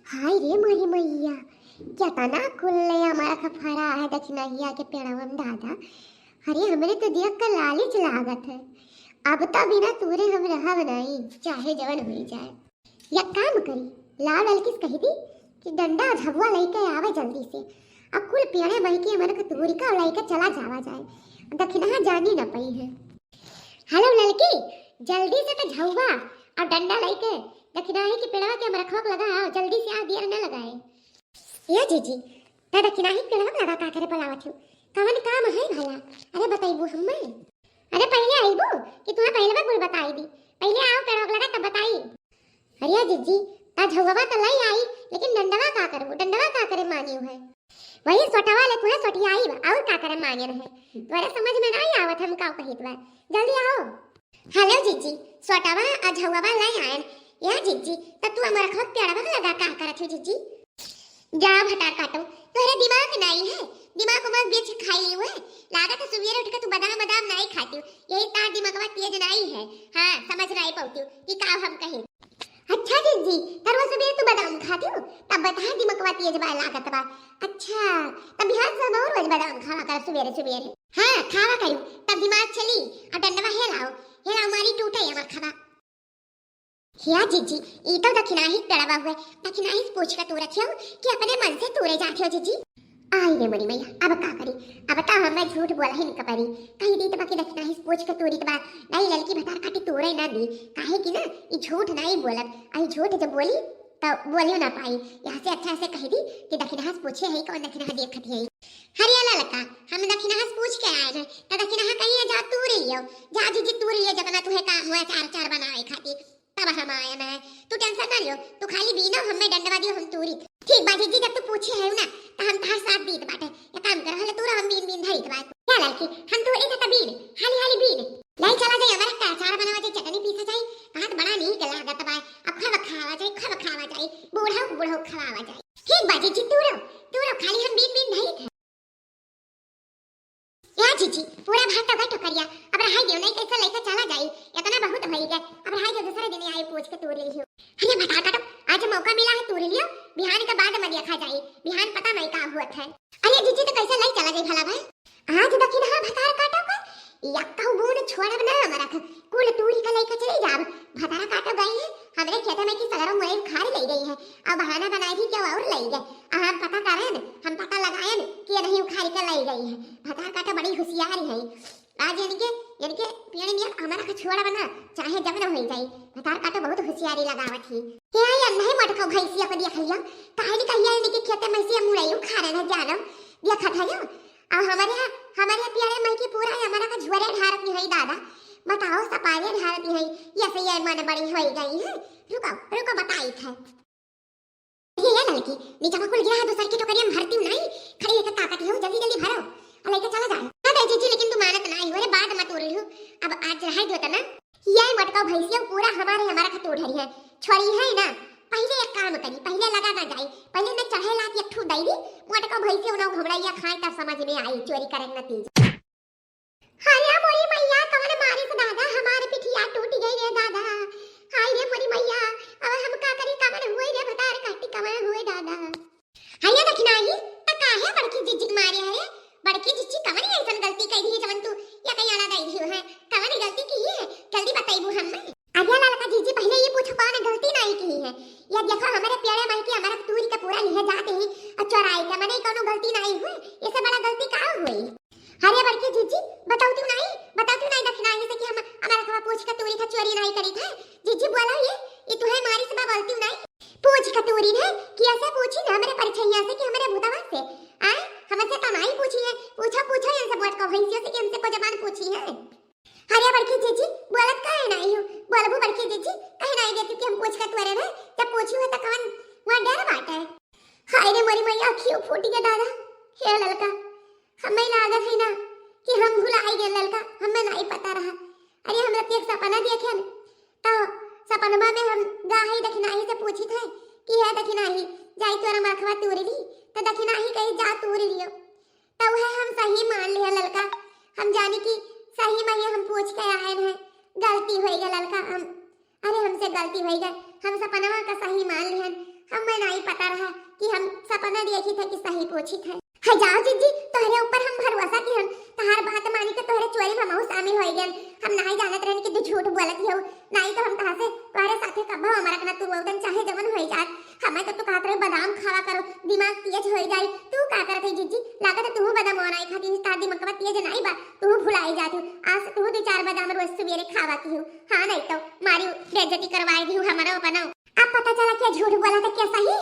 हाय रे मारी मैया केतना खुल्ले हमारा खफरा है दक्षिणहिया के पेड़वम दादा। अरे हमरे तो देख कर लालच लागत है। अब तो बिना तूरे हम रहब नहीं चाहे जवन हो जाए। या काम करी लाल अलकिस कही दी कि डंडा झबुआ लेके आवे जल्दी से। अब कुल पेड़े बह के हमारे तूरी का लेके चला जावा जाए दक्षिणहा जानी न पई है। हेलो लड़की जल्दी से तो झबुआ और डंडा लेके दक्षिणाही के पेड़वा के हम रखवाक लगा आओ जल्दी से आ दिया न लगाए। या जीजी ता दक्षिणाही के पेड़वा लगा का करे बुलावत हूं कवन काम है भला। अरे बताइबू हम्मे अरे पहले आईबू कि तुम्हें पहले बार बोल बताई दी पहले आओ पेड़वा लगा तब बताई। अरे जीजी ता झुगवा तो लई आई लेकिन डंडवा का करबू डंडवा का करे मानियो है वही सोटवा ले तुम्हें सोटी आई और का करे मानियो है तुम्हारे समझ में नहीं आवत हम का कहित बा जल्दी आओ। हेलो जीजी सोटवा आ झुगवा लई आए या जीजी तब तू हमारा खत पेड़वा लगा का करत हो जीजी। जा भटार काटो तोरे दिमाग नहीं है दिमाग को बस बेच खाई हुए लागत है सुबह उठ के तू बादाम बादाम नहीं खाती यही तार दिमागवा तेज नहीं है। हां समझ नहीं पाती कि का हम कहे। अच्छा जीजी तरवा सुबह तू बादाम खाती हो तब बता दिमागवा तेज बा लागत बा। अच्छा तब बिहार से और रोज बादाम खावा कर सुबह सुबह। हां खावा करू तब दिमाग चली और डंडवा हेलाओ मारी टूटे हमर खावा। या जीजी ई तो दक्षिणाही पेड़वा हुए दक्षिणाही पूछ का तू रखियो कि अपने मन से तूरे जाते हो जीजी। आई रे मरी मैया अब का करी अब तो हम झूठ बोला ही नहीं करी कहीं दी तो बाकी दक्षिणाही पूछ के तूरी तो नहीं लड़की भतार काटी तूरे ना दी काहे कि ना ई झूठ नहीं बोलत आई झूठ जब बोली तो बोलियो ना पाई यहाँ से अच्छा से कह दी कि दक्षिणाहस पूछे है कौन दक्षिणाह देखत है। हरियाला लका हम दक्षिणाहस पूछ के आए हैं तो दक्षिणाह कहीं जा तू रही हो जा जीजी तू रही हो जगना तुहे काम हुआ चार चार बनाए खाती तब हम आए ना तू टेंशन ना लियो तू खाली बीनो हमें डंडवा दियो हम तूरी ठीक बाजी जी जब तू पूछे है ना तो हम तार साथ बीत बाटे ये काम कर हले तू हम बीन बीन धई के बात क्या लड़की हम तो एक तबीन हाली हाली बीन नहीं चला जाए हमारा का अचार बनावा जाए चटनी पीसा जाए हाथ बड़ा नहीं के लागत बा अब खावा जाए बूढ़ा खावा जाए ठीक बाजी जी तू रहो खाली हम बीन बीन धई थे या जीजी पूरा भात का टोकरिया अब रहाई दियो नहीं कैसे लेकर चला जाई इतना बहुत भई गए अब रहाई दियो दूसरे दिन आई पूछ के तोड़ लियो। अरे बता काटो आज मौका मिला है तोड़ लियो बिहान के बाद में देखा जाई बिहान पता नहीं का हुआ है। अरे जीजी तो कैसे लाई चला जाई भला भाई आज दक्षिण हां भतार काटो का या कहू बोन छोड़ब ना हमरा कुल तूरी का लेकर चली जाब भतार काटो गई है हमरे खेत में की सगरो मोए खार ले गई है अब बहाना बनाई थी क्या और ले गए हम पता करें हम पता लगाएं कि नहीं उखाड़ के ले गई है भतार काटो बड़ी होशियार है आज यानी के पेड़ में हमारा का छोड़ा बना चाहे जब न हो जाए भतार काटो बहुत होशियारी लगावत थी क्या या नहीं मटको भैंसिया को देखियो काहे नहीं कहिया इनके खेत में से मुड़ई उखाड़े न जानो देखत है अब हमारे प्यारे मई की पूरा हमारा का झुरे ढारत नहीं है दादा बताओ सपारे ढारत नहीं ये से ये मन बड़ी हो गई है रुको बताई थे ये लड़की नीचे में कुल गिरा है दूसर की टोकरी में भरती हूं नहीं खड़ी एक ताकत हो जल्दी भरो और लेके चला जाए ना जीजी लेकिन तू मानत नहीं हो रे बाद मत उड़ी हो अब आज रह दो तना ये मटका भैंसिया पूरा हमारा का तोड़ है छोड़ी है ना पहले एक काम करी पहले लगा ना जाए पहले मैं चढ़े लात एक ठू दई दी मटका भैंसिया ना घबराइया खाए तब समझ में आई चोरी करे न तीज। हाय मोरी मैया कवन मारे से दादा हमारे पिठिया टूट गई रे दादा हाय रे मोरी मैया अब हम का करी कवन हुए रे भतार काटी कवन हुए दादा। हाय दक्षिणाही त काहे बड़की जिज्जी मारे है बड़की जिज्जी कवन ऐसन गलती कई दी जवन तू या कहीं आना दई दी है कवन गलती की है जल्दी बताइबू हमें। आगे लालका जीजी पहले ये पूछो कौन गलती नहीं की है या देखो हमारे प्यारे माई की हमारा तूरी का पूरा लिया जाते हैं और चोराई का मने कोनो गलती नहीं हुई इससे बड़ा गलती का हुई। हरे बड़की जीजी बताओ तू नहीं दक्षिणाही से कि हम हमारा खवा पूछ का तूरी का चोरी नहीं करी था जीजी बोला ये तुम्हें मारी से बोलती नहीं पूछ का तूरी ने कि ऐसे पूछी ना हमारे परिचैया से कि हमारे भूतवा से आ हमसे तो नहीं पूछी है पूछो इनसे बोट को भैंसियों से कि हमसे को जबान पूछी है। हरे बड़की जीजी बोलत काहे नहीं हो बोलबू बड़की जीजी कहे नहीं देती कि हम पूछ का तोरे में जब पूछी है तो कवन वहां डर बात है। हाय रे मोरी मैया क्यों फूटी के दादा हे ललका हमें लागत है ना कि हम भुलाई गए ललका हमें नहीं पता रहा। अरे हम लोग एक सपना देखे तो सपनमा में हम गाही दक्षिणाही से पूछी थे कि है दक्षिणाही जाई तोरा मरखवा तोड़ ली तो दक्षिणाही कही जा तोड़ लियो तो वह हम सही मान लिया ललका हम जाने की सही में हम पूछ के आए हैं गलती हो गई ललका हम अरे हमसे गलती हो गई हम सपना का सही मान लिया हमें नहीं पता देखी था कि सही पूछी था। है जाओ जीजी, तोहरे ऊपर हम भरोसा की हम तहार बात मानी के तोहरे चोरी में हमहु शामिल होई गन। हम नहीं जानत रहन कि तू झूठ बोलत हो, नहीं तो हम तहा से तोहरे साथे कबो हमरा कना तू वदन चाहे जमन होई जात। हमें तो तू कहत रहे बादाम खावा करो दिमाग तेज होई जाई, तू का करत है जीजी? लागत तू बादाम बनाई खाती ता दिमाग में तेज नहीं बा, तू भुलाई जात हो। आज तू दो चार बादाम रोज सवेरे खावा की हो। हां नहीं तो मारी बेइज्जती करवाई दी हमारा बनाओ। अब पता चला कि झूठ बोला था क्या सही?